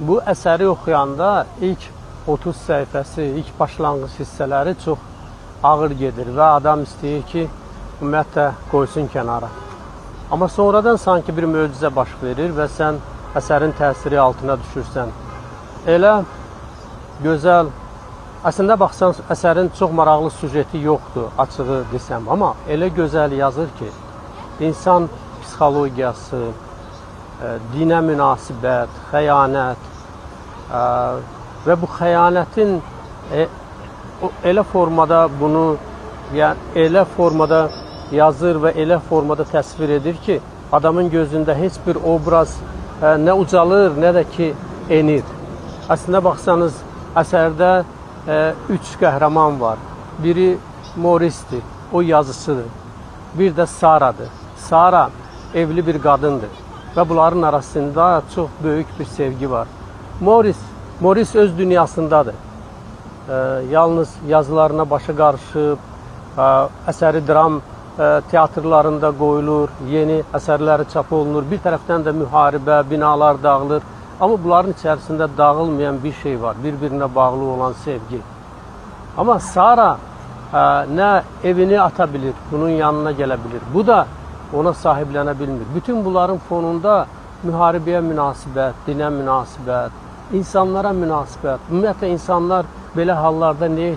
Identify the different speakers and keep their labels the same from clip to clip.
Speaker 1: bu əsəri oxuyanda ilk 30 səhifəsi, ilk başlanğıc hissələri çox ağır gedir və adam istəyir ki, ümumiyyətlə qoysun kənara. Amma sonradan sanki bir möcüzə baş verir və sən əsərin təsiri altına düşürsən. Elə gözəl, əslində baxsan, əsərin çox maraqlı süjeti yoxdur, açığı desəm, amma elə gözəl yazır ki, insan psixologiyası, dinə münasibət, xəyanət və bu xəyanətin elə formada bunu, yəni elə formada yazır və elə formada təsvir edir ki, adamın gözündə heç bir obraz nə ucalır, nə də ki, enir. Əslində baxsanız, əsərdə 3 qəhrəman var. Biri Morisdir, o yazıcıdır. Bir də Saradır. Sara evli bir qadındır və bunların arasında çox böyük bir sevgi var. Moris öz dünyasındadır. Yalnız yazılarına başı qarışıb, əsəri dram teatrlarında qoyulur, yeni əsərləri çap olunur. Bir tərəfdən də müharibə, binalar dağılır. Amma bunların içərisində dağılmayan bir şey var, bir-birinə bağlı olan sevgi. Amma Sara nə evini ata bilir, bunun yanına gələ bilir. Bu da ona sahiblənə bilmir. Bütün bunların fonunda müharibəyə münasibət, dinə münasibət, insanlara münasibət, ümumiyyətlə insanlar belə hallarda nə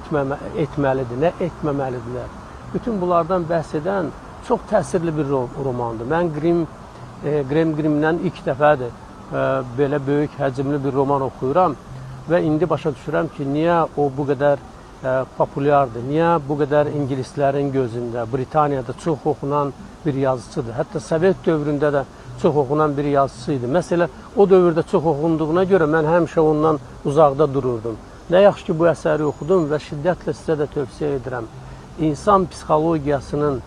Speaker 1: etməlidir, nə etməməlidirlər. Bütün bunlardan bəhs edən çox təsirli bir romandır. Mən Grimdən ilk dəfədir belə böyük həcmli bir roman oxuyuram və indi başa düşürəm ki, niyə o bu qədər populyardır, niyə bu qədər ingilislərin gözündə, Britaniyada çox oxunan bir yazıcıdır. Hətta Sovet dövründə də çox oxunan bir yazıcıydı. Məsələn, o dövrdə çox oxunduğuna görə mən həmişə ondan uzaqda dururdum. Nə yaxşı ki, bu əsəri oxudum və şiddətlə sizə də tövsiyə edirəm. İnsan psixologiyasının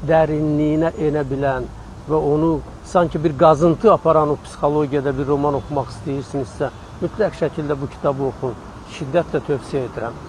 Speaker 1: dərinliyinə enə bilən və onu sanki bir qazıntı aparan o psixologiyada bir roman oxumaq istəyirsinizsə, mütləq şəkildə bu kitabı oxuyun. Şiddətlə tövsiyə edirəm.